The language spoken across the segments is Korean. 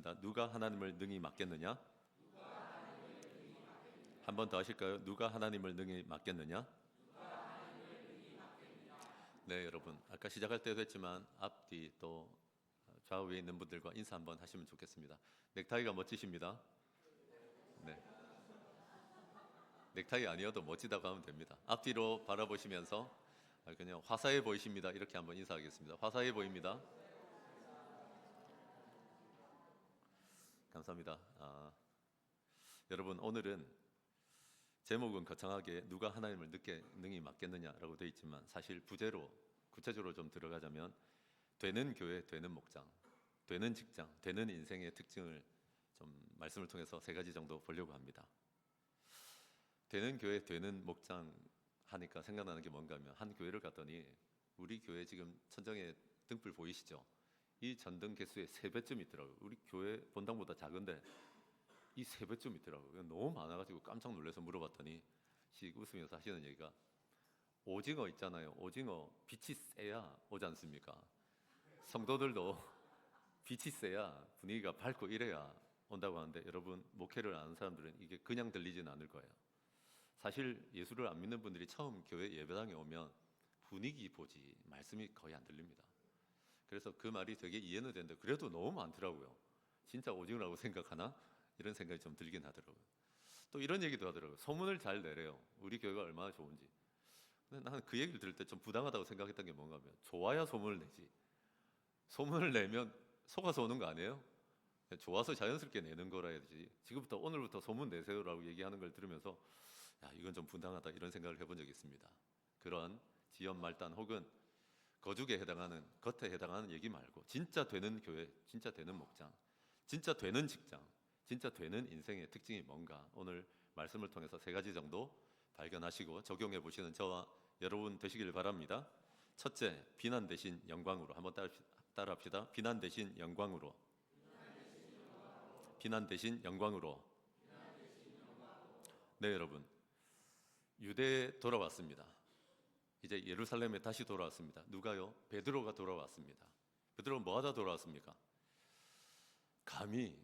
하겠습니다. 누가 하나님을 능히 맡겠느냐? 한 번 더 하실까요? 누가 하나님을 능히 맡겠느냐? 네, 여러분, 아까 시작할 때도 했지만 앞뒤 또 좌우에 있는 분들과 인사 한번 하시면 좋겠습니다. 넥타이가 멋지십니다. 네, 넥타이 아니어도 멋지다고 하면 됩니다. 앞뒤로 바라보시면서 그냥 화사해 보이십니다. 이렇게 한번 인사하겠습니다. 화사해 보입니다. 감사합니다. 여러분, 오늘은 제목은 거창하게 누가 하나님을 능히 맡겠느냐라고 되어 있지만 사실 부제로 구체적으로 좀 들어가자면 되는 교회, 되는 목장, 되는 직장, 되는 인생의 특징을 좀 말씀을 통해서 3가지 정도 보려고 합니다. 되는 교회, 되는 목장 하니까 생각나는 게 뭔가 하면 한 교회를 갔더니 우리 교회 지금 천정에 등불 보이시죠? 이 전등 개수의 3배쯤 있더라고요. 우리 교회 본당보다 작은데 이 3배쯤 있더라고요. 너무 많아가지고 깜짝 놀라서 물어봤더니 웃으면서 하시는 얘기가 오징어 있잖아요. 오징어 빛이 세야 오지 않습니까? 성도들도 빛이 세야 분위기가 밝고 이래야 온다고 하는데 여러분, 목회를 아는 사람들은 이게 그냥 들리지는 않을 거예요. 사실 예수를 안 믿는 분들이 처음 교회 예배당에 오면 분위기 보지 말씀이 거의 안 들립니다. 그래서 그 말이 되게 이해는 되는데 그래도 너무 많더라고요. 진짜 오징어라고 생각하나? 이런 생각이 좀 들긴 하더라고요. 또 이런 얘기도 하더라고요. 소문을 잘 내래요. 우리 교회가 얼마나 좋은지. 근데 나는 그 얘기를 들을 때 좀 부당하다고 생각했던 게 뭔가 하면 좋아야 소문을 내지. 소문을 내면 속아서 오는 거 아니에요? 좋아서 자연스럽게 내는 거라 해야지. 지금부터 오늘부터 소문 내세요라고 얘기하는 걸 들으면서 야, 이건 좀 부당하다 이런 생각을 해본 적이 있습니다. 그런 지연 말단 혹은 거죽에 해당하는, 겉에 해당하는 얘기 말고 진짜 되는 교회, 진짜 되는 목장, 진짜 되는 직장, 진짜 되는 인생의 특징이 뭔가 오늘 말씀을 통해서 3가지 정도 발견하시고 적용해 보시는 저와 여러분 되시길 바랍니다. 첫째, 비난 대신 영광으로. 한번 따라합시다. 비난 대신 영광으로. 비난 대신 영광으로. 네, 여러분, 유대에 돌아왔습니다. 이제 예루살렘에 다시 돌아왔습니다. 누가요? 베드로가 돌아왔습니다. 베드로는 뭐 하다 돌아왔습니까? 감히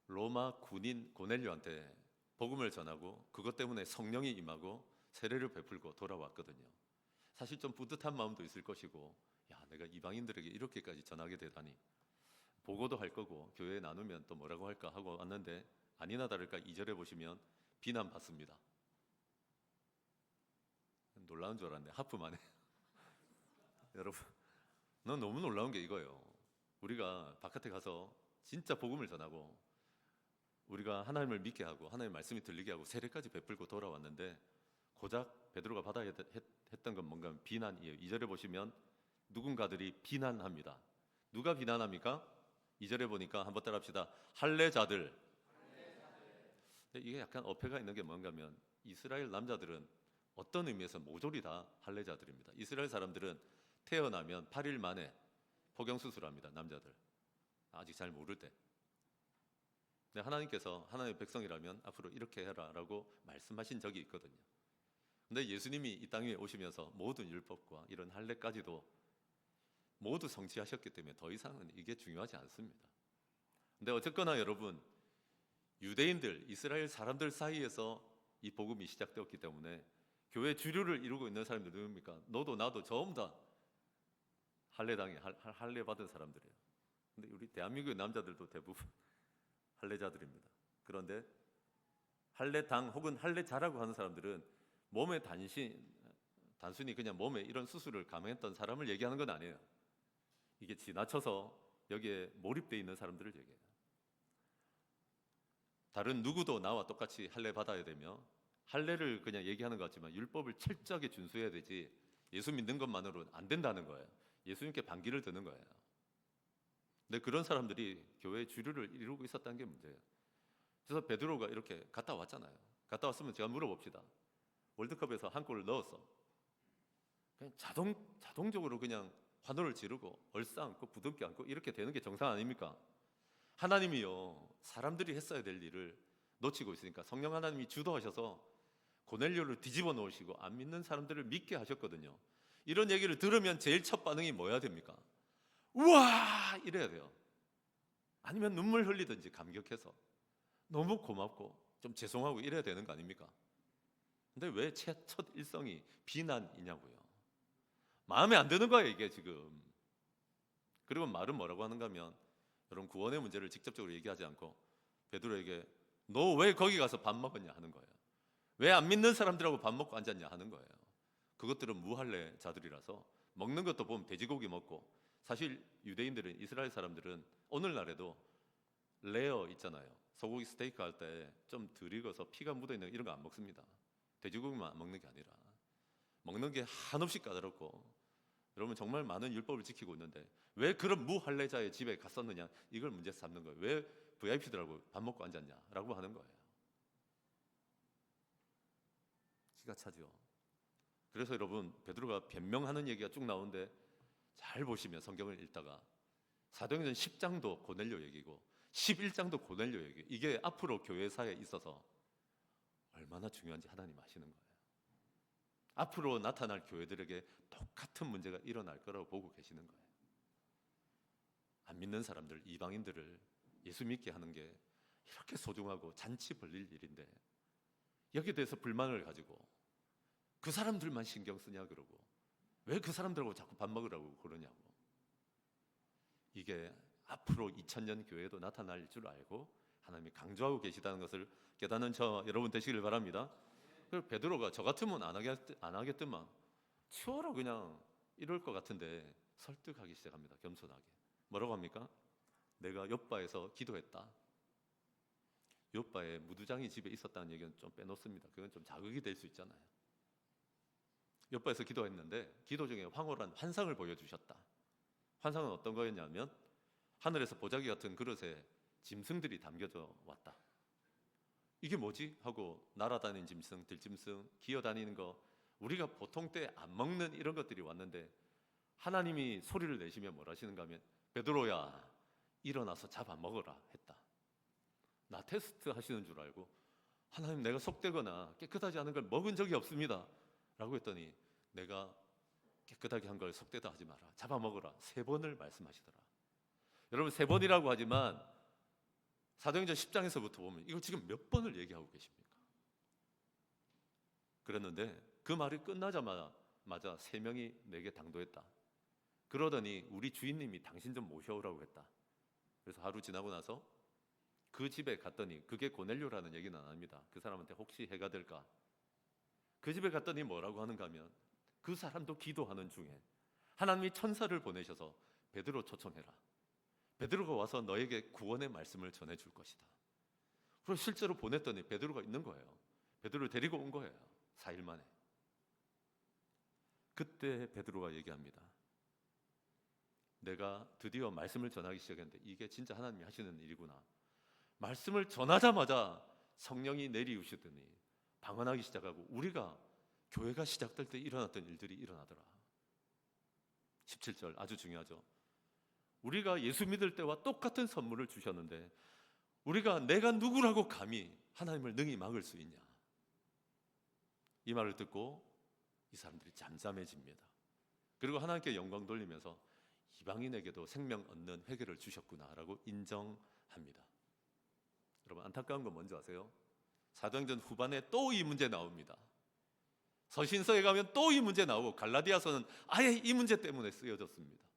로마 군인 고넬료한테 복음을 전하고 그것 때문에 성령이 임하고 세례를 베풀고 돌아왔거든요. 사실 좀 뿌듯한 마음도 있을 것이고, 야, 내가 이방인들에게 이렇게까지 전하게 되다니, 보고도 할 거고 교회에 나누면 또 뭐라고 할까 하고 왔는데 아니나 다를까 2절에 보시면 비난받습니다. 놀라운 줄 알았는데 하품하네. 여러분, 넌 너무 놀라운 게 이거예요. 우리가 바깥에 가서 진짜 복음을 전하고 우리가 하나님을 믿게 하고 하나님의 말씀이 들리게 하고 세례까지 베풀고 돌아왔는데 고작 베드로가 받아야 했던 건 뭔가 비난이에요. 2절에 보시면 누군가들이 비난합니다. 누가 비난합니까? 2절에 보니까 한번 따라합시다. 할례자들. 이게 약간 어폐가 있는 게 뭔가 하면 이스라엘 남자들은 어떤 의미에서 모조리 다 할례자들입니다. 이스라엘 사람들은 태어나면 8일 만에 포경수술합니다. 남자들. 아직 잘 모를 때. 근데 하나님께서 하나님의 백성이라면 앞으로 이렇게 해라 라고 말씀하신 적이 있거든요. 근데 예수님이 이 땅에 오시면서 모든 율법과 이런 할례까지도 모두 성취하셨기 때문에 더 이상은 이게 중요하지 않습니다. 근데 어쨌거나 여러분, 유대인들, 이스라엘 사람들 사이에서 이 복음이 시작되었기 때문에 교회 주류를 이루고 있는 사람들 누굽니까? 너도 나도 전부 다 할례 받은 사람들이에요. 근데 우리 대한민국의 남자들도 대부분 할례자들입니다. 그런데 할례당 혹은 할례자라고 하는 사람들은 몸에 단순히 그냥 몸에 이런 수술을 감행했던 사람을 얘기하는 건 아니에요. 이게 지나쳐서 여기에 몰입되어 있는 사람들을 얘기해요. 다른 누구도 나와 똑같이 할례 받아야 되며 할례를 그냥 얘기하는 것 같지만 율법을 철저하게 준수해야 되지 예수 믿는 것만으로는 안 된다는 거예요. 예수님께 반기를 드는 거예요. 근데 그런 사람들이 교회의 주류를 이루고 있었다는 게 문제예요. 그래서 베드로가 이렇게 갔다 왔잖아요. 갔다 왔으면 제가 물어봅시다. 월드컵에서 한 골을 넣었어. 그냥 자동적으로 그냥 환호를 지르고 얼싸안고 부둥켜 안고 이렇게 되는 게 정상 아닙니까? 하나님이요, 사람들이 했어야 될 일을 놓치고 있으니까 성령 하나님이 주도하셔서 고넬료를 뒤집어 놓으시고 안 믿는 사람들을 믿게 하셨거든요. 이런 얘기를 들으면 제일 첫 반응이 뭐야 됩니까? 우와! 이래야 돼요. 아니면 눈물 흘리든지 감격해서 너무 고맙고 좀 죄송하고 이래야 되는 거 아닙니까? 근데 왜 첫 일성이 비난이냐고요. 마음에 안 드는 거예요, 이게 지금. 그리고 말은 뭐라고 하는가 하면, 여러분 구원의 문제를 직접적으로 얘기하지 않고 베드로에게 너 왜 거기 가서 밥 먹었냐 하는 거예요. 왜 안 믿는 사람들하고 밥 먹고 앉았냐 하는 거예요. 그것들은 무할례자들이라서 먹는 것도 보면 돼지고기 먹고, 사실 유대인들은, 이스라엘 사람들은 오늘날에도 레어 있잖아요. 소고기 스테이크 할 때 좀 덜 익어서 피가 묻어있는 이런 거 안 먹습니다. 돼지고기만 안 먹는 게 아니라 먹는 게 한없이 까다롭고, 여러분 정말 많은 율법을 지키고 있는데 왜 그런 무할례자의 집에 갔었느냐, 이걸 문제 삼는 거예요. 왜 VIP들하고 밥 먹고 앉았냐라고 하는 거예요. 기가 차죠. 그래서 여러분 베드로가 변명하는 얘기가 쭉 나오는데, 잘 보시면 성경을 읽다가 사도행전 10장도 고넬료 얘기고 11장도 고넬료 얘기, 이게 앞으로 교회사에 있어서 얼마나 중요한지 하나님 아시는 거예요. 앞으로 나타날 교회들에게 똑같은 문제가 일어날 거라고 보고 계시는 거예요. 안 믿는 사람들, 이방인들을 예수 믿게 하는 게 이렇게 소중하고 잔치 벌릴 일인데, 여기에 대해서 불만을 가지고 그 사람들만 신경 쓰냐 그러고, 왜 그 사람들하고 자꾸 밥 먹으라고 그러냐고. 이게 앞으로 2000년 교회도 나타날 줄 알고 하나님이 강조하고 계시다는 것을 깨닫는 저 여러분 되시길 바랍니다. 그리고 베드로가 저 같으면 안 하겠더만, 치워라 그냥, 이럴 것 같은데 설득하기 시작합니다. 겸손하게. 뭐라고 합니까? 내가 욥바에서 기도했다. 욥바에 무두장이 집에 있었다는 얘기는 좀 빼놓습니다. 그건 좀 자극이 될 수 있잖아요. 욥바에서 기도했는데 기도 중에 황홀한 환상을 보여주셨다. 환상은 어떤 거였냐면, 하늘에서 보자기 같은 그릇에 짐승들이 담겨져 왔다. 이게 뭐지? 하고 날아다니는 짐승, 들짐승, 기어다니는 거, 우리가 보통 때 안 먹는 이런 것들이 왔는데, 하나님이 소리를 내시며 뭘 하시는가 하면, 베드로야 일어나서 잡아 먹어라 했다. 나 테스트 하시는 줄 알고, 하나님 내가 속되거나 깨끗하지 않은 걸 먹은 적이 없습니다 라고 했더니, 내가 깨끗하게 한 걸 속되다 하지 마라, 잡아 먹어라, 3번을 말씀하시더라. 여러분 3번이라고 하지만 사도행전 10장에서부터 보면 이걸 지금 몇 번을 얘기하고 계십니까? 그랬는데 그 말이 끝나자마자 3명이 내게 당도했다. 그러더니 우리 주인님이 당신 좀 모셔오라고 했다. 그래서 하루 지나고 나서 그 집에 갔더니, 그게 고넬료라는 얘기는 안 합니다. 그 사람한테 혹시 해가 될까? 그 집에 갔더니 뭐라고 하는가 하면, 그 사람도 기도하는 중에 하나님이 천사를 보내셔서 베드로 초청해라. 베드로가 와서 너에게 구원의 말씀을 전해줄 것이다. 그래서 실제로 보냈더니 베드로가 있는 거예요. 베드로를 데리고 온 거예요. 4일 만에. 그때 베드로가 얘기합니다. 내가 드디어 말씀을 전하기 시작했는데 이게 진짜 하나님이 하시는 일이구나. 말씀을 전하자마자 성령이 내리우시더니 방언하기 시작하고, 우리가 교회가 시작될 때 일어났던 일들이 일어나더라. 17절 아주 중요하죠. 우리가 예수 믿을 때와 똑같은 선물을 주셨는데 내가 누구라고 감히 하나님을 능히 막을 수 있냐. 이 말을 듣고 이 사람들이 잠잠해집니다. 그리고 하나님께 영광 돌리면서 이방인에게도 생명 얻는 회개를 주셨구나라고 인정합니다. 여러분 안타까운 건 뭔지 아세요? 사도행전 후반에 또 이 문제 나옵니다. 서신서에 가면 또 이 문제 나오고, 갈라디아서는 아예 이 문제 때문에 쓰여졌습니다.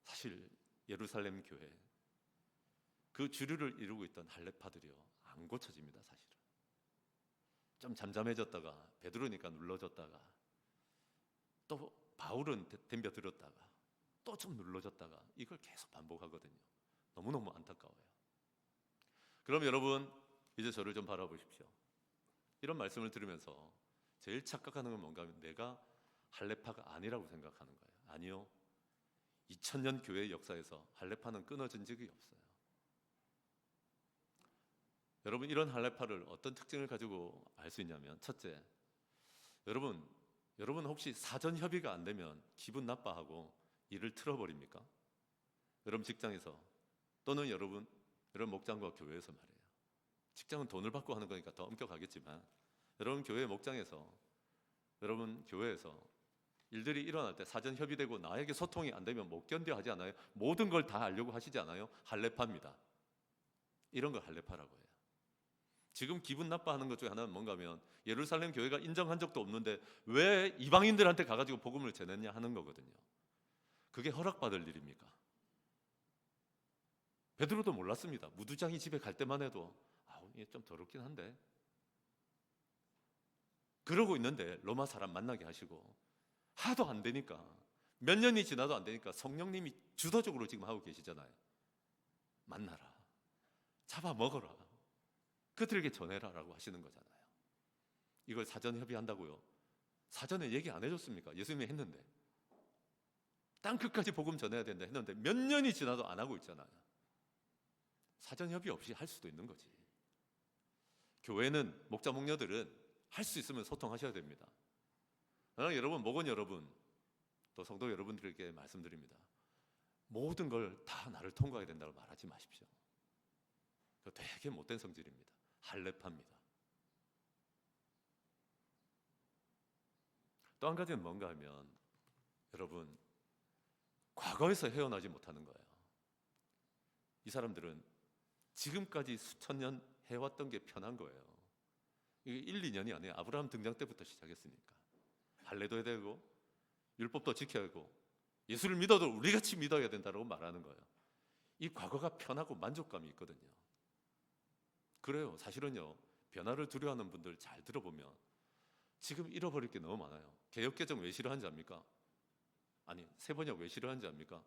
사실 예루살렘 교회 그 주류를 이루고 있던 할례파들이요, 안 고쳐집니다. 사실은 좀 잠잠해졌다가 베드로니까 눌러졌다가, 또 바울은 덤벼들었다가 또 좀 눌러졌다가, 이걸 계속 반복하거든요. 너무너무 안타까워요. 그럼 여러분 이제 저를 좀 바라보십시오. 이런 말씀을 들으면서 제일 착각하는 건 뭔가 하면, 내가 할례파가 아니라고 생각하는 거예요. 아니요, 2000년 교회의 역사에서 할례파는 끊어진 적이 없어요. 여러분 이런 할례파를 어떤 특징을 가지고 알 수 있냐면, 첫째, 여러분 혹시 사전 협의가 안 되면 기분 나빠하고 일을 틀어버립니까? 여러분 직장에서, 또는 여러분 목장과 교회에서 말이에요. 직장은 돈을 받고 하는 거니까 더 엄격하겠지만, 여러분 교회 목장에서, 여러분 교회에서 일들이 일어날 때 사전 협의되고 나에게 소통이 안 되면 못 견뎌 하지 않아요? 모든 걸 다 알려고 하시지 않아요? 할례파입니다. 이런 걸 할례파라고 해요. 지금 기분 나빠하는 것 중에 하나는 뭔가 하면 예루살렘 교회가 인정한 적도 없는데 왜 이방인들한테 가가지고 복음을 전했냐 하는 거거든요. 그게 허락받을 일입니까? 베드로도 몰랐습니다. 무두장이 집에 갈 때만 해도 이게 좀 더럽긴 한데, 그러고 있는데 로마 사람 만나게 하시고 하도 안 되니까, 몇 년이 지나도 안 되니까 성령님이 주도적으로 지금 하고 계시잖아요. 만나라, 잡아먹어라, 그들에게 전해라 라고 하시는 거잖아요. 이걸 사전 협의한다고요? 사전에 얘기 안 해줬습니까? 예수님이 했는데, 땅끝까지 복음 전해야 된다 했는데 몇 년이 지나도 안 하고 있잖아요. 사전 협의 없이 할 수도 있는 거지. 교회는, 목자 목녀들은 할 수 있으면 소통하셔야 됩니다. 여러분, 목원 여러분, 또 성도 여러분들에게 말씀드립니다. 모든 걸 다 나를 통과해야 된다고 말하지 마십시오. 되게 못된 성질입니다. 할례파입니다. 또 한 가지는 뭔가 하면, 여러분, 과거에서 헤어나지 못하는 거예요. 이 사람들은 지금까지 수천 년 해왔던 게 편한 거예요. 이게 1, 2년이 아니에요. 아브라함 등장 때부터 시작했으니까. 할례도 해야 되고 율법도 지켜야 하고 예수를 믿어도 우리같이 믿어야 된다고 말하는 거예요. 이 과거가 편하고 만족감이 있거든요. 그래요. 사실은요, 변화를 두려워하는 분들 잘 들어보면 지금 잃어버릴 게 너무 많아요. 개역개정 왜 싫어하는지 압니까? 아니, 세번역 왜 싫어하는지 압니까?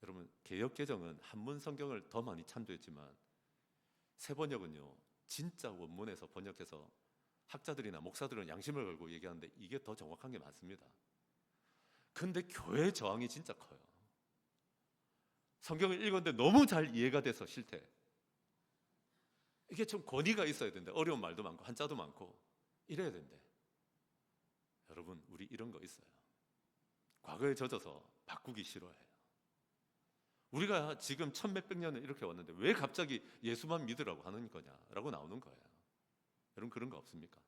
여러분, 개역개정은 한문 성경을 더 많이 참조했지만 세번역은요, 진짜 원문에서 번역해서 학자들이나 목사들은 양심을 걸고 얘기하는데 이게 더 정확한 게 많습니다. 근데 교회의 저항이 진짜 커요. 성경을 읽었는데 너무 잘 이해가 돼서 싫대. 이게 좀 권위가 있어야 된대. 어려운 말도 많고 한자도 많고 이래야 된대. 여러분, 우리 이런 거 있어요. 과거에 젖어서 바꾸기 싫어해요. 우리가 지금 천몇백 년을 이렇게 왔는데 왜 갑자기 예수만 믿으라고 하는 거냐라고 나오는 거예요. 여러분, 그런 거 없습니까?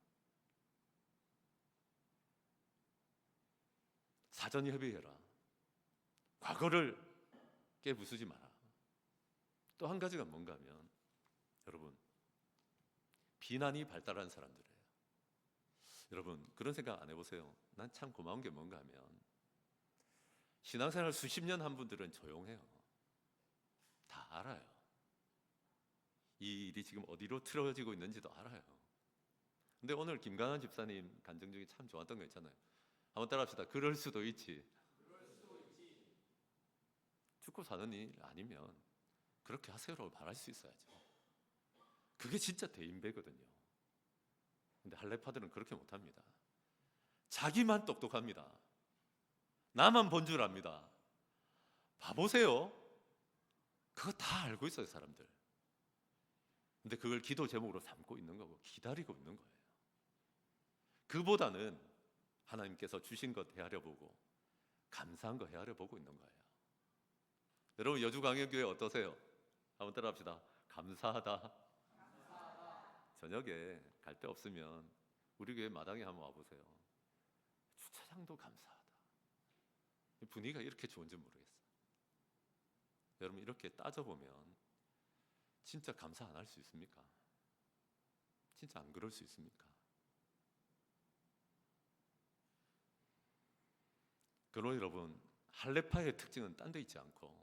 사전 협의해라. 과거를 깨부수지 마라. 또 한 가지가 뭔가 하면, 여러분, 비난이 발달한 사람들이에요. 여러분, 그런 생각 안 해보세요? 난 참 고마운 게 뭔가 하면, 신앙생활 수십 년 한 분들은 조용해요. 다 알아요. 이 일이 지금 어디로 틀어지고 있는지도 알아요. 근데 오늘 김강한 집사님 간증 중에 참 좋았던 거 있잖아요. 한번 따라합시다. 그럴 수도 있지. 죽고 사는 일 아니면 그렇게 하세요라고 말할 수 있어야죠. 그게 진짜 대인배거든요. 근데 할례파들은 그렇게 못합니다. 자기만 똑똑합니다. 나만 본 줄 압니다. 봐보세요. 그거 다 알고 있어요, 사람들. 근데 그걸 기도 제목으로 삼고 있는 거고 기다리고 있는 거예요. 그보다는 하나님께서 주신 것 헤아려 보고 감사한 거 헤아려 보고 있는 거예요. 여러분, 여주광역교회 어떠세요? 한번 따라합시다. 감사하다. 저녁에 갈 데 없으면 우리 교회 마당에 한번 와보세요. 주차장도 감사하다. 분위기가 이렇게 좋은지 모르겠어요. 여러분, 이렇게 따져보면 진짜 감사 안 할 수 있습니까? 진짜 안 그럴 수 있습니까? 그러나 여러분, 할례파의 특징은 딴 데 있지 않고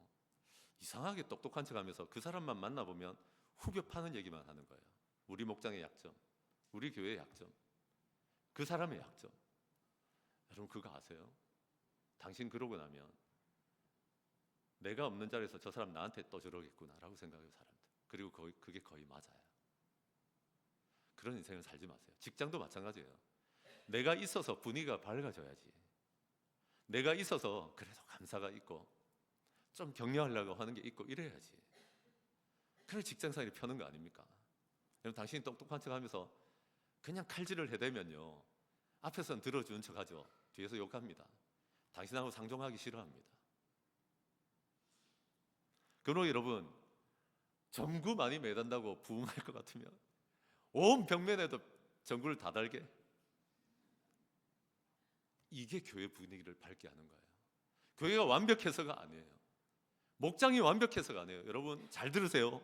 이상하게 똑똑한 척하면서 그 사람만 만나보면 후벼 파는 얘기만 하는 거예요. 우리 목장의 약점, 우리 교회의 약점, 그 사람의 약점. 여러분, 그거 아세요? 당신 그러고 나면 내가 없는 자리에서 저 사람 나한테 또 저러겠구나라고 생각해요, 사람들. 그리고 그게 거의 맞아요. 그런 인생을 살지 마세요. 직장도 마찬가지예요. 내가 있어서 분위기가 밝아져야지. 내가 있어서 그래도 감사가 있고 좀 격려하려고 하는 게 있고 이래야지. 그래 직장생활이 펴는 거 아닙니까? 여러분, 당신이 똑똑한 척하면서 그냥 칼질을 해대면요, 앞에서는 들어주는 척하죠. 뒤에서 욕합니다. 당신하고 상종하기 싫어합니다. 그러나 여러분, 전구 많이 매단다고 부흥할 것 같으면 온 벽면에도 전구를 다 달게. 이게 교회 분위기를 밝게 하는 거예요. 교회가 완벽해서가 아니에요. 목장이 완벽해서가 아니에요. 여러분 잘 들으세요.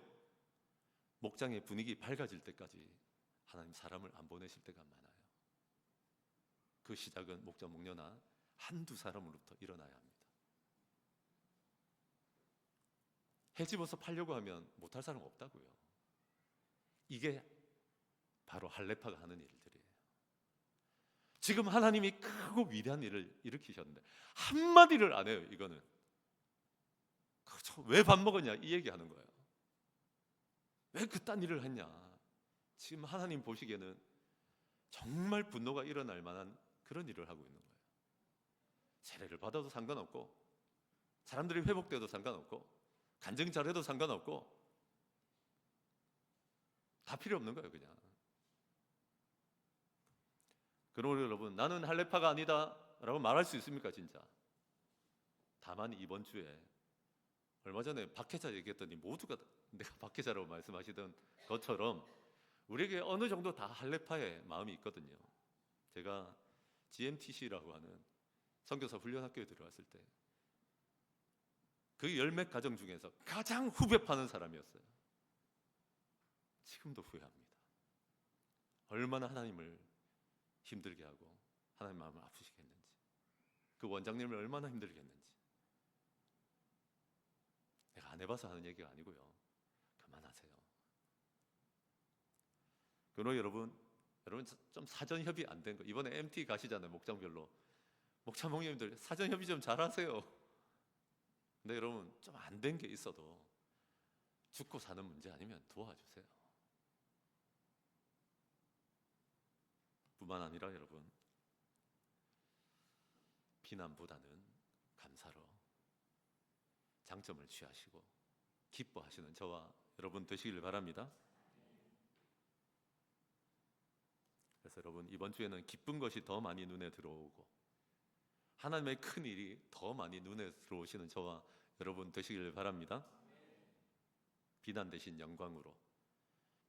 목장의 분위기 밝아질 때까지 하나님 사람을 안 보내실 때가 많아요. 그 시작은 목자 목녀나 한두 사람으로부터 일어나야 합니다. 해 집어서 팔려고 하면 못할 사람 없다고요. 이게 바로 할례파가 하는 일들이에요. 지금 하나님이 크고 위대한 일을 일으키셨는데 한마디를 안 해요. 이거는 그렇죠. 왜 밥 먹었냐 이 얘기하는 거예요. 왜 그딴 일을 했냐. 지금 하나님 보시기에는 정말 분노가 일어날 만한 그런 일을 하고 있는 거예요. 세례를 받아도 상관없고 사람들이 회복돼도 상관없고 간증 잘해도 상관없고 다 필요 없는 거예요. 그냥. 그러므로 여러분 나는 할례파가 아니다 라고 말할 수 있습니까? 진짜. 다만 이번 주에 얼마 전에 박해자 얘기했더니 모두가 내가 박해자라고 말씀하시던 것처럼 우리에게 어느 정도 다 할례파의 마음이 있거든요. 제가 GMTC라고 하는 선교사 훈련학교에 들어갔을 때 그 열몇 가정 중에서 가장 후배 파는 사람이었어요. 지금도 후회합니다. 얼마나 하나님을 힘들게 하고 하나님 마음을 아프시게 했는지, 그 원장님을 얼마나 힘들게 했는지. 내가 안 해봐서 하는 얘기가 아니고요. 그만하세요. 그러나 여러분 좀 사전 협의 안 된 거, 이번에 MT 가시잖아요. 목장별로. 목자 목님들 사전 협의 좀 잘하세요. 근데 여러분 좀 안 된 게 있어도 죽고 사는 문제 아니면 도와주세요. 뿐만 아니라 여러분 비난보다는 감사로 장점을 취하시고 기뻐하시는 저와 여러분 되시길 바랍니다. 그래서 여러분 이번 주에는 기쁜 것이 더 많이 눈에 들어오고 하나님의 큰 일이 더 많이 눈에 들어오시는 저와 여러분 되시길 바랍니다. 비난 대신 영광으로,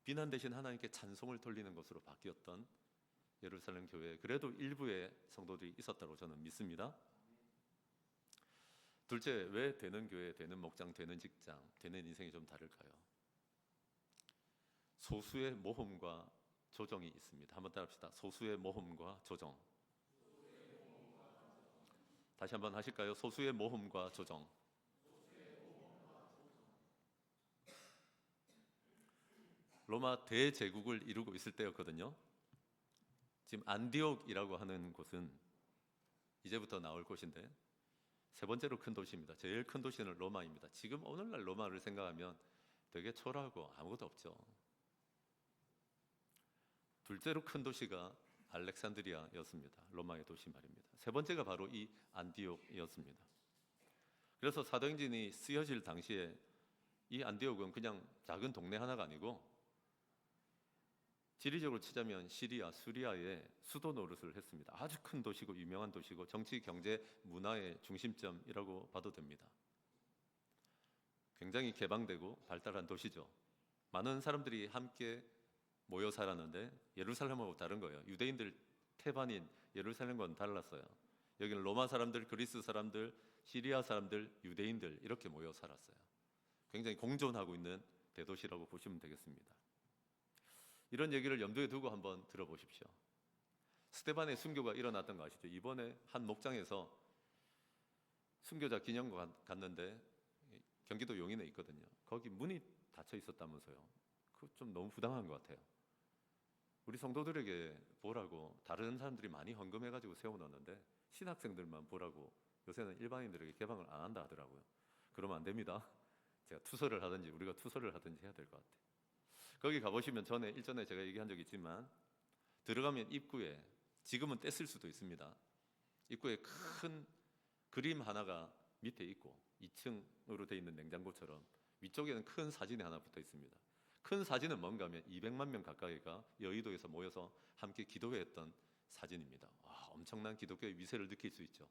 비난 대신 하나님께 찬송을 돌리는 것으로 바뀌었던 예루살렘 교회에 그래도 일부의 성도들이 있었다고 저는 믿습니다. 둘째, 왜 되는 교회, 되는 목장, 되는 직장, 되는 인생이 좀 다를까요? 소수의 모험과 조정이 있습니다. 한번 따라합시다. 소수의 모험과 조정. 다시 한번 하실까요? 소수의 모험과 조정. 로마 대제국을 이루고 있을 때였거든요. 지금 안디옥이라고 하는 곳은 이제부터 나올 곳인데 세 번째로 큰 도시입니다. 제일 큰 도시는 로마입니다. 지금 오늘날 로마를 생각하면 되게 초라하고 아무것도 없죠. 둘째로 큰 도시가 알렉산드리아였습니다. 로마의 도시 말입니다. 세 번째가 바로 이 안디옥이었습니다. 그래서 사도행전이 쓰여질 당시에 이 안디옥은 그냥 작은 동네 하나가 아니고 지리적으로 치자면 시리아, 수리아의 수도 노릇을 했습니다. 아주 큰 도시고 유명한 도시고 정치, 경제, 문화의 중심점이라고 봐도 됩니다. 굉장히 개방되고 발달한 도시죠. 많은 사람들이 함께 모여 살았는데 예루살렘하고 다른 거예요. 유대인들 태반인 예루살렘과는 달랐어요. 여기는 로마 사람들, 그리스 사람들, 시리아 사람들, 유대인들 이렇게 모여 살았어요. 굉장히 공존하고 있는 대도시라고 보시면 되겠습니다. 이런 얘기를 염두에 두고 한번 들어보십시오. 스데반의 순교가 일어났던 거 아시죠? 이번에 한 목장에서 순교자 기념관 갔는데 경기도 용인에 있거든요. 거기 문이 닫혀 있었다면서요. 그거 좀 너무 부당한 것 같아요. 우리 성도들에게 보라고 다른 사람들이 많이 헌금해가지고 세워놨는데 신학생들만 보라고 요새는 일반인들에게 개방을 안 한다 하더라고요. 그러면 안 됩니다. 제가 투서를 하든지 우리가 투서를 하든지 해야 될 것 같아요. 거기 가보시면 전에 일전에 제가 얘기한 적이 있지만 들어가면 입구에 지금은 뗐을 수도 있습니다. 입구에 큰 그림 하나가 밑에 있고 2층으로 되어 있는 냉장고처럼 위쪽에는 큰 사진이 하나 붙어 있습니다. 큰 사진은 뭔가 하면 200만 명 가까이가 여의도에서 모여서 함께 기도회했던 사진입니다. 와, 엄청난 기독교의 위세를 느낄 수 있죠.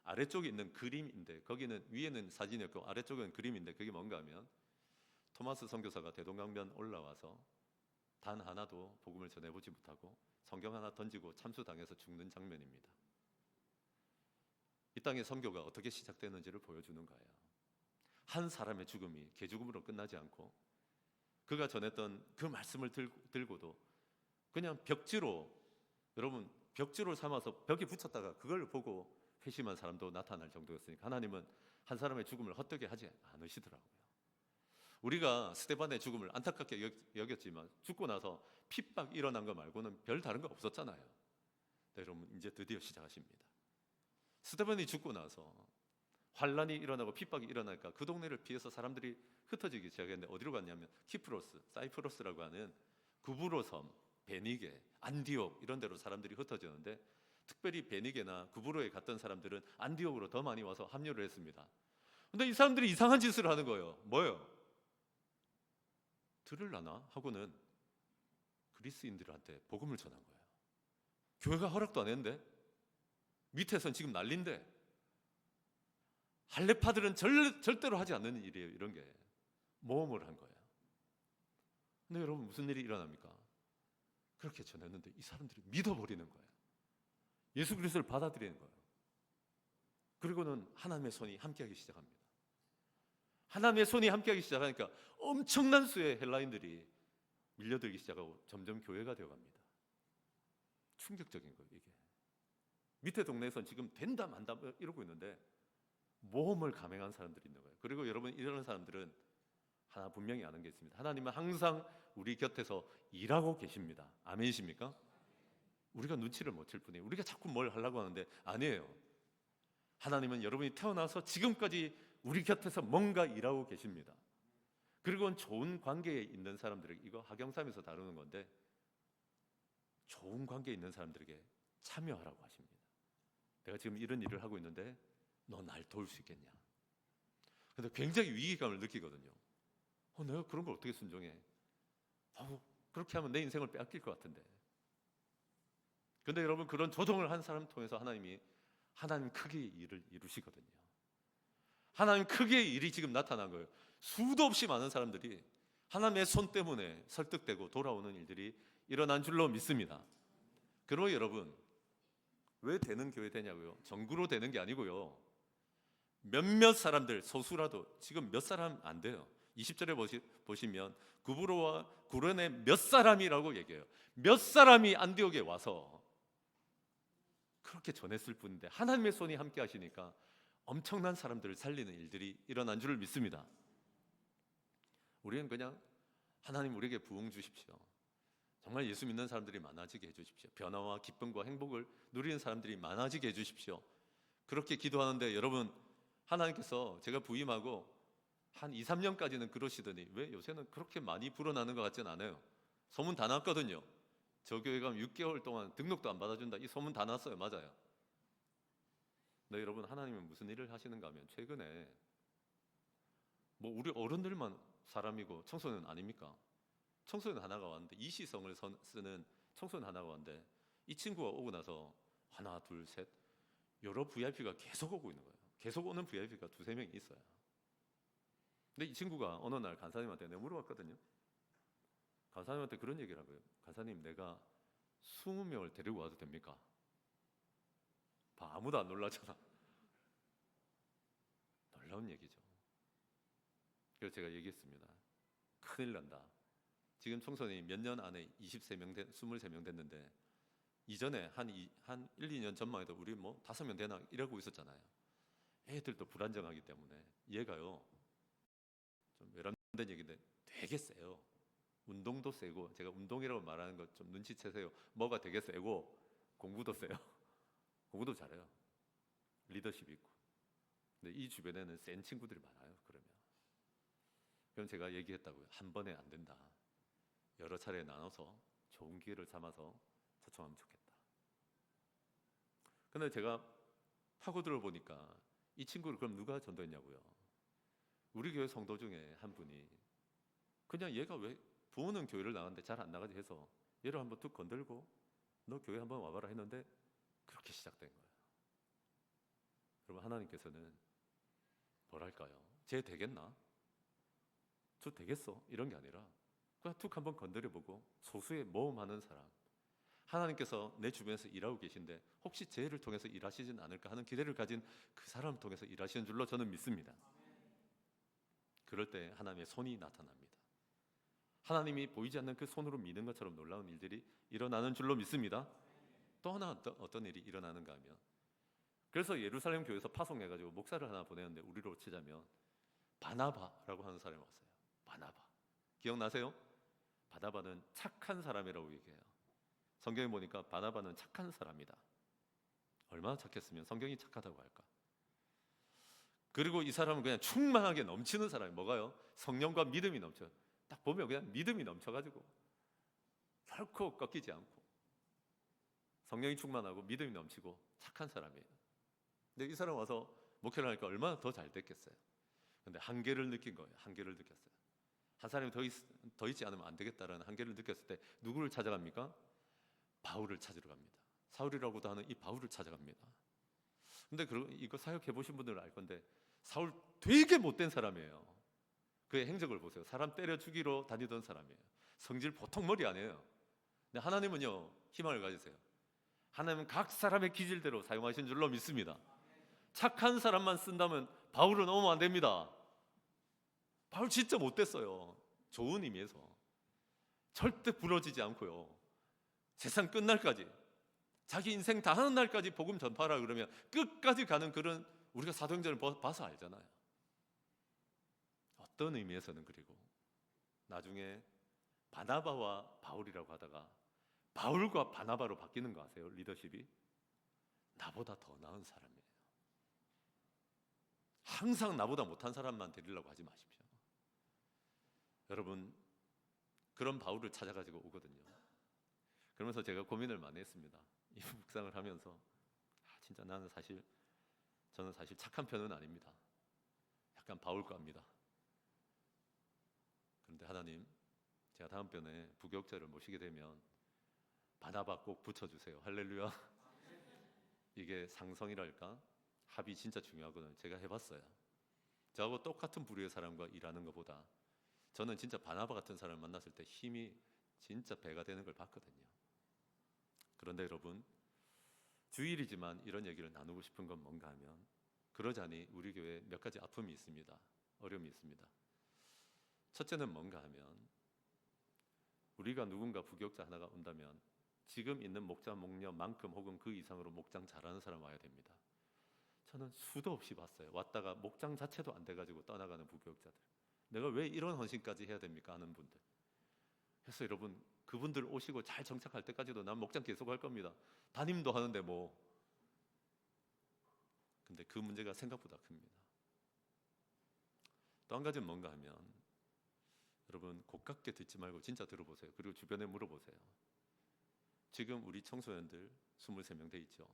아래쪽에 있는 그림인데 거기는 위에는 사진이었고 아래쪽은 그림인데 그게 뭔가 하면 토마스 선교사가 대동강변 올라와서 단 하나도 복음을 전해보지 못하고 성경 하나 던지고 참수당해서 죽는 장면입니다. 이 땅의 선교가 어떻게 시작되는지를 보여주는 거예요. 한 사람의 죽음이 개죽음으로 끝나지 않고 그가 전했던 그 말씀을 들고도 그냥 벽지로, 여러분 벽지로 삼아서 벽에 붙였다가 그걸 보고 회심한 사람도 나타날 정도였으니까 하나님은 한 사람의 죽음을 헛되게 하지 않으시더라고요. 우리가 스데반의 죽음을 안타깝게 여겼지만 죽고 나서 핍박 일어난 거 말고는 별 다른 거 없었잖아요. 네, 여러분 이제 드디어 시작하십니다. 스데반이 죽고 나서 환란이 일어나고 핍박이 일어나니까 그 동네를 피해서 사람들이 흩어지기 시작했는데 어디로 갔냐면 키프로스, 사이프러스라고 하는 구브로 섬, 베니게, 안디옥 이런 데로 사람들이 흩어졌는데 특별히 베니게나 구브로에 갔던 사람들은 안디옥으로 더 많이 와서 합류를 했습니다. 근데 이 사람들이 이상한 짓을 하는 거예요. 뭐예요? 들으려나 하고는 그리스인들한테 복음을 전한 거예요. 교회가 허락도 안 했는데 밑에선 지금 난린데 할례파들은 절대로 하지 않는 일이에요. 이런 게 모험을 한 거예요. 근데 여러분 무슨 일이 일어납니까? 그렇게 전했는데 이 사람들이 믿어버리는 거예요. 예수 그리스도를 받아들이는 거예요. 그리고는 하나님의 손이 함께하기 시작합니다. 하나님의 손이 함께하기 시작하니까 엄청난 수의 헬라인들이 밀려들기 시작하고 점점 교회가 되어갑니다. 충격적인 거예요. 이게 밑에 동네에선 지금 된다 만다 이러고 있는데 모험을 감행한 사람들이 있는 거예요. 그리고 여러분 이런 사람들은 하나 분명히 아는 게 있습니다. 하나님은 항상 우리 곁에서 일하고 계십니다. 아멘이십니까? 우리가 눈치를 못 챌 뿐이에요. 우리가 자꾸 뭘 하려고 하는데 아니에요. 하나님은 여러분이 태어나서 지금까지 우리 곁에서 뭔가 일하고 계십니다. 그리고 좋은 관계에 있는 사람들에게, 이거 하경삼에서 다루는 건데 좋은 관계에 있는 사람들에게 참여하라고 하십니다. 내가 지금 이런 일을 하고 있는데 너 날 도울 수 있겠냐? 근데 굉장히 위기감을 느끼거든요. 내가 그런 걸 어떻게 순종해? 그렇게 하면 내 인생을 빼앗길 것 같은데. 근데 여러분 그런 조동을 한 사람 통해서 하나님 크기의 일을 이루시거든요. 하나님 크기의 일이 지금 나타난 거예요. 수도 없이 많은 사람들이 하나님의 손 때문에 설득되고 돌아오는 일들이 일어난 줄로 믿습니다. 그러면 여러분 왜 되는 교회 되냐고요? 정구로 되는 게 아니고요. 몇몇 사람들, 소수라도 지금 몇 사람 안 돼요. 20절에 보시면 구브로와 구련의 몇 사람이라고 얘기해요. 몇 사람이 안디옥에 와서 그렇게 전했을 뿐인데 하나님의 손이 함께 하시니까 엄청난 사람들을 살리는 일들이 일어난 줄 믿습니다. 우리는 그냥 하나님 우리에게 부흥 주십시오. 정말 예수 믿는 사람들이 많아지게 해주십시오. 변화와 기쁨과 행복을 누리는 사람들이 많아지게 해주십시오. 그렇게 기도하는데 여러분 하나님께서 제가 부임하고 한 2, 3년까지는 그러시더니 왜 요새는 그렇게 많이 불어나는 것 같지는 않아요. 소문 다 났거든요. 저 교회 가면 6개월 동안 등록도 안 받아준다. 이 소문 다 났어요. 맞아요. 근데 여러분 하나님은 무슨 일을 하시는가 하면 최근에 우리 어른들만 사람이고 청소년 아닙니까? 청소년 하나가 왔는데 이시성을 쓰는 청소년 하나가 왔는데 이 친구가 오고 나서 하나 둘 셋 여러 VIP가 계속 오고 있는 거예요. 계속 오는 VIP가 두세 명이 있어요. 근데 이 친구가 어느 날 간사님한테 내가 물어봤거든요. 간사님한테 그런 얘기를 하고요. 간사님 내가 20명을 데리고 와도 됩니까? 아무도 안 놀라잖아. 놀라운 얘기죠. 그래서 제가 얘기했습니다. 큰일 난다. 지금 청소년이 몇 년 안에 23명 됐는데 이전에 한 1, 2년 전만 해도 우리 5명 되나 이러고 있었잖아요. 애들도 불안정하기 때문에 얘가요 좀 외람된 얘기인데 되게 세요. 운동도 세고 제가 운동이라고 말하는 거 좀 눈치채세요. 뭐가 되게 세고 공부도 세요. 공부도 잘해요. 리더십이 있고. 근데 이 주변에는 센 친구들이 많아요. 그럼 제가 얘기했다고요. 한 번에 안 된다. 여러 차례 나눠서 좋은 기회를 삼아서 초청하면 좋겠다. 근데 제가 파고들어 보니까 이 친구를 그럼 누가 전도했냐고요. 우리 교회 성도 중에 한 분이 그냥 얘가 왜 부모는 교회를 나갔는데 잘 안 나가지 해서 얘를 한번 툭 건들고 너 교회 한번 와봐라 했는데 그렇게 시작된 거예요. 여러분 하나님께서는 뭐랄까요? 쟤 되겠나? 저 되겠어? 이런 게 아니라 그냥 툭 한번 건드려보고 소수의 모험하는 사람, 하나님께서 내 주변에서 일하고 계신데 혹시 제 일을 통해서 일하시진 않을까 하는 기대를 가진 그 사람을 통해서 일하시는 줄로 저는 믿습니다. 그럴 때 하나님의 손이 나타납니다. 하나님이 보이지 않는 그 손으로 미는 것처럼 놀라운 일들이 일어나는 줄로 믿습니다. 또 하나 어떤 일이 일어나는가 하면, 그래서 예루살렘 교회에서 파송해가지고 목사를 하나 보내는데, 우리로 치자면 바나바라고 하는 사람이 왔어요. 바나바 기억나세요? 바나바는 착한 사람이라고 얘기해요. 성경에 보니까 바나바는 착한 사람이다. 얼마나 착했으면 성경이 착하다고 할까? 그리고 이 사람은 그냥 충만하게 넘치는 사람이 뭐가요? 성령과 믿음이 넘쳐요. 딱 보면 그냥 믿음이 넘쳐가지고 결코 꺾이지 않고 성령이 충만하고 믿음이 넘치고 착한 사람이에요. 근데 이 사람 와서 목회를 하니까 얼마나 더 잘 됐겠어요. 근데 한계를 느낀 거예요. 한계를 느꼈어요. 한 사람이 더 있지 않으면 안 되겠다라는 한계를 느꼈을 때 누구를 찾아갑니까? 바울을 찾으러 갑니다. 사울이라고도 하는 이 바울을 찾아갑니다. 근데 이거 사역해 보신 분들은 알 건데, 사울 되게 못된 사람이에요. 그의 행적을 보세요. 사람 때려 죽이러 다니던 사람이에요. 성질 보통 머리 아니에요. 근데 하나님은요, 희망을 가지세요. 하나님은 각 사람의 기질대로 사용하신 줄로 믿습니다. 착한 사람만 쓴다면 바울은 오면 안 됩니다. 바울 진짜 못됐어요. 좋은 의미에서 절대 부러지지 않고요, 세상 끝날까지, 자기 인생 다 하는 날까지 복음 전파하라 그러면 끝까지 가는, 그런, 우리가 사도행전을 봐서 알잖아요. 어떤 의미에서는. 그리고 나중에 바나바와 바울이라고 하다가 바울과 바나바로 바뀌는 거 아세요? 리더십이 나보다 더 나은 사람이에요. 항상 나보다 못한 사람만 데리려고 하지 마십시오. 여러분, 그런 바울을 찾아가지고 오거든요. 그러면서 제가 고민을 많이 했습니다. 이 묵상을 하면서 진짜 저는 사실 착한 편은 아닙니다. 약간 바울과입니다. 그런데 하나님, 제가 다음번에 부교육자를 모시게 되면 바나바 꼭 붙여주세요. 할렐루야. 이게 상성이랄까, 합이 진짜 중요하거든요. 제가 해봤어요. 저하고 똑같은 부류의 사람과 일하는 것보다 저는 진짜 바나바 같은 사람을 만났을 때 힘이 진짜 배가 되는 걸 봤거든요. 그런데 여러분, 주일이지만 이런 얘기를 나누고 싶은 건 뭔가 하면, 그러자니 우리 교회에 몇 가지 아픔이 있습니다. 어려움이 있습니다. 첫째는 뭔가 하면, 우리가 누군가 부교육자 하나가 온다면 지금 있는 목자 목녀만큼 혹은 그 이상으로 목장 잘하는 사람 와야 됩니다. 저는 수도 없이 봤어요. 왔다가 목장 자체도 안 돼가지고 떠나가는 부교육자들. 내가 왜 이런 헌신까지 해야 됩니까? 하는 분들. 그래서 여러분, 그분들 오시고 잘 정착할 때까지도 난 목장 계속 할 겁니다. 담임도 하는데 뭐. 근데 그 문제가 생각보다 큽니다. 또 한 가지는 뭔가 하면, 여러분 고깝게 듣지 말고 진짜 들어보세요. 그리고 주변에 물어보세요. 지금 우리 청소년들 23명 돼 있죠.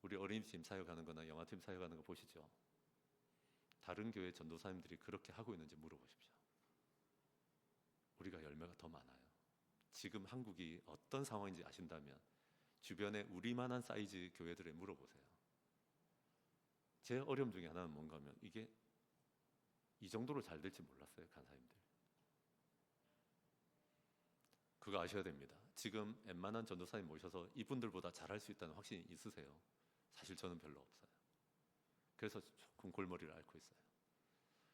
우리 어린이팀 사역하는 거나 영화팀 사역하는 거 보시죠. 다른 교회 전도사님들이 그렇게 하고 있는지 물어보십시오. 우리가 열매가 더 많아요. 지금 한국이 어떤 상황인지 아신다면 주변에 우리만한 사이즈 교회들에 물어보세요. 제 어려움 중에 하나는 뭔가 하면, 이게 이 정도로 잘 될지 몰랐어요. 간사님들, 그거 아셔야 됩니다. 지금 웬만한 전도사님 모셔서 이분들보다 잘할 수 있다는 확신이 있으세요? 사실 저는 별로 없어요. 그래서 조금 골머리를 앓고 있어요.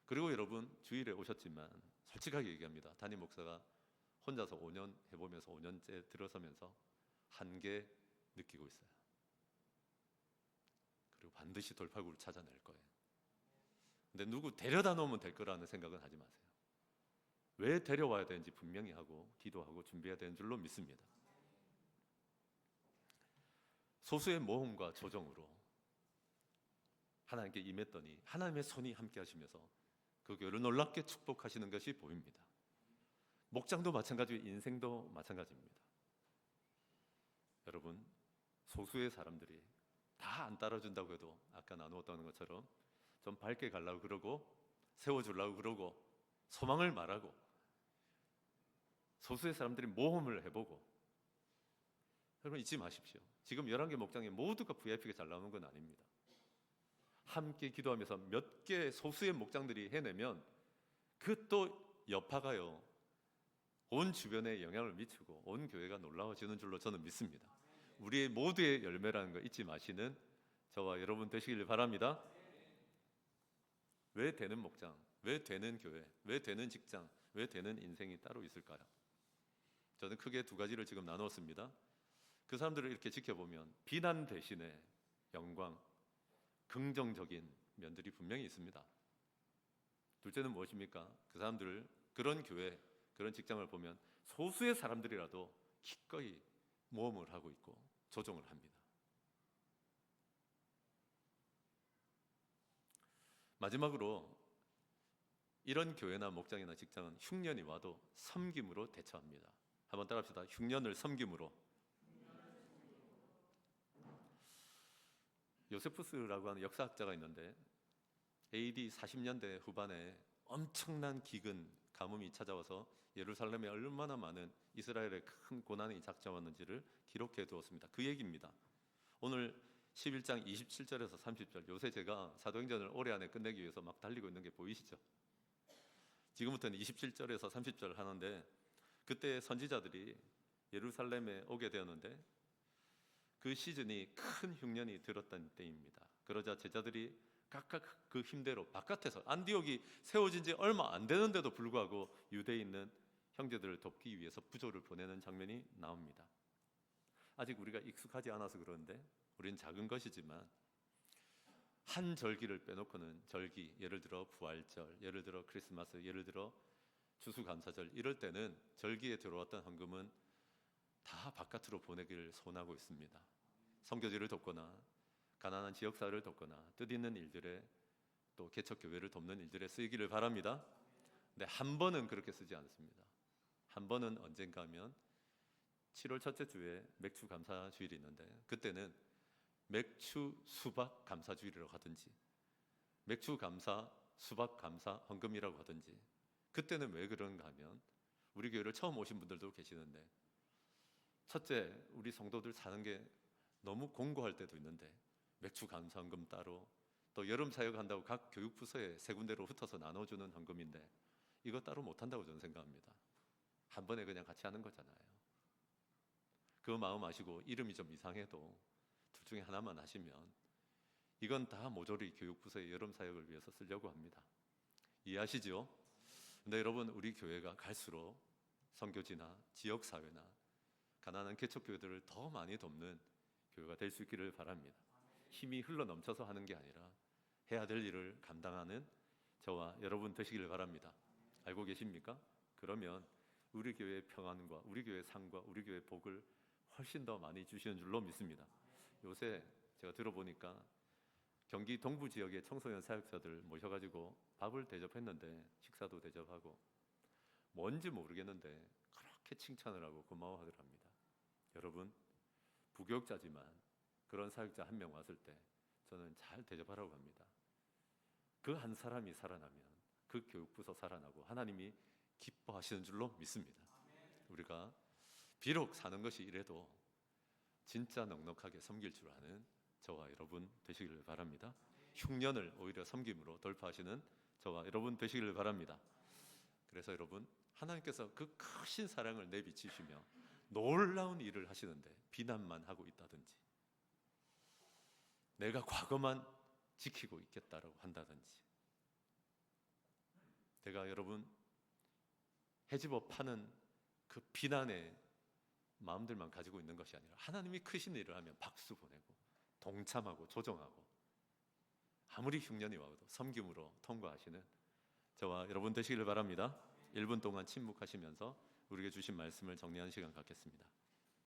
그리고 여러분, 주일에 오셨지만 솔직하게 얘기합니다. 담임 목사가 혼자서 5년 해보면서 5년째 들어서면서 한계 느끼고 있어요. 그리고 반드시 돌파구를 찾아낼 거예요. 근데 누구 데려다 놓으면 될 거라는 생각은 하지 마세요. 왜 데려와야 되는지 분명히 하고 기도하고 준비해야 되는 줄로 믿습니다. 소수의 모험과 조정으로 하나님께 임했더니 하나님의 손이 함께 하시면서 그 교회를 놀랍게 축복하시는 것이 보입니다. 목장도 마찬가지고 인생도 마찬가지입니다. 여러분, 소수의 사람들이 다 안 따라준다고 해도 아까 나누었던 것처럼 좀 밝게 가려고 그러고 세워주려고 그러고 소망을 말하고, 소수의 사람들이 모험을 해보고. 여러분 잊지 마십시오. 지금 11개 목장에 모두가 VIP가 잘 나오는 건 아닙니다. 함께 기도하면서 몇 개 소수의 목장들이 해내면 그 또 여파가요 온 주변에 영향을 미치고 온 교회가 놀라워지는 줄로 저는 믿습니다. 우리의 모두의 열매라는 거 잊지 마시는 저와 여러분 되시길 바랍니다. 왜 되는 목장, 왜 되는 교회, 왜 되는 직장, 왜 되는 인생이 따로 있을까요? 저는 크게 두 가지를 지금 나누었습니다. 그 사람들을 이렇게 지켜보면 비난 대신에 영광, 긍정적인 면들이 분명히 있습니다. 둘째는 무엇입니까? 그 사람들을, 그런 교회, 그런 직장을 보면 소수의 사람들이라도 기꺼이 모험을 하고 있고 조종을 합니다. 마지막으로 이런 교회나 목장이나 직장은 흉년이 와도 섬김으로 대처합니다. 한번 따라합시다. 흉년을 섬김으로. 요세푸스라고 하는 역사학자가 있는데 AD 40년대 후반에 엄청난 기근, 가뭄이 찾아와서 예루살렘에 얼마나 많은 이스라엘의 큰 고난이 닥쳐왔는지를 기록해 두었습니다. 그 얘기입니다. 오늘 11장 27절에서 30절, 요새 제가 사도행전을 올해 안에 끝내기 위해서 막 달리고 있는 게 보이시죠? 지금부터는 27절에서 30절 하는데, 그때 선지자들이 예루살렘에 오게 되었는데 그 시즌이 큰 흉년이 들었던 때입니다. 그러자 제자들이 각각 그 힘대로 바깥에서, 안디옥이 세워진 지 얼마 안 되는데도 불구하고 유대에 있는 형제들을 돕기 위해서 부조를 보내는 장면이 나옵니다. 아직 우리가 익숙하지 않아서 그러는데, 우리는 작은 것이지만 한 절기를 빼놓고는 절기, 예를 들어 부활절, 예를 들어 크리스마스, 예를 들어 추수감사절, 이럴 때는 절기에 들어왔던 헌금은 다 바깥으로 보내기를 소원하고 있습니다. 선교지를 돕거나 가난한 지역사회를 돕거나 뜻있는 일들에, 또 개척교회를 돕는 일들에 쓰이기를 바랍니다. 근데 한 번은 그렇게 쓰지 않습니다. 한 번은 언젠가 하면 7월 첫째 주에 맥주 감사 주일이 있는데, 그때는 맥주 수박 감사 주일이라고 하든지, 맥주 감사 수박 감사 헌금이라고 하든지, 그때는 왜 그런가 하면 우리 교회를 처음 오신 분들도 계시는데, 첫째, 우리 성도들 사는 게 너무 공고할 때도 있는데 맥주 감사 헌금 따로, 또 여름 사역한다고 각 교육부서에 세 군데로 흩어서 나눠주는 헌금인데 이거 따로 못한다고 저는 생각합니다. 한 번에 그냥 같이 하는 거잖아요. 그 마음 아시고 이름이 좀 이상해도 둘 중에 하나만 하시면 이건 다 모조리 교육부서의 여름 사역을 위해서 쓰려고 합니다. 이해하시죠? 근데 여러분, 우리 교회가 갈수록 선교지나 지역사회나 가난한 개척교회들을 더 많이 돕는 교회가 될 수 있기를 바랍니다. 힘이 흘러 넘쳐서 하는 게 아니라 해야 될 일을 감당하는 저와 여러분 되시기를 바랍니다. 알고 계십니까? 그러면 우리 교회의 평안과 우리 교회의 상과 우리 교회의 복을 훨씬 더 많이 주시는 줄로 믿습니다. 요새 제가 들어보니까 경기 동부 지역의 청소년 사역자들 모셔가지고 밥을 대접했는데, 식사도 대접하고, 뭔지 모르겠는데 그렇게 칭찬을 하고 고마워하더랍니다. 여러분, 부교육자지만 그런 사역자 한 명 왔을 때 저는 잘 대접하라고 합니다. 그 한 사람이 살아나면 그 교육부서 살아나고 하나님이 기뻐하시는 줄로 믿습니다. 우리가 비록 사는 것이 이래도 진짜 넉넉하게 섬길 줄 아는 저와 여러분 되시기를 바랍니다. 흉년을 오히려 섬김으로 돌파하시는 저와 여러분 되시기를 바랍니다. 그래서 여러분, 하나님께서 그 크신 사랑을 내비치시며 놀라운 일을 하시는데 비난만 하고 있다든지, 내가 과거만 지키고 있겠다라고 한다든지, 내가 여러분 해집어 파는 그 비난의 마음들만 가지고 있는 것이 아니라 하나님이 크신 일을 하면 박수 보내고 동참하고 조정하고, 아무리 흉년이 와도 섬김으로 통과하시는 저와 여러분 되시기를 바랍니다. 1분 동안 침묵하시면서 우리에게 주신 말씀을 정리하는 시간 갖겠습니다.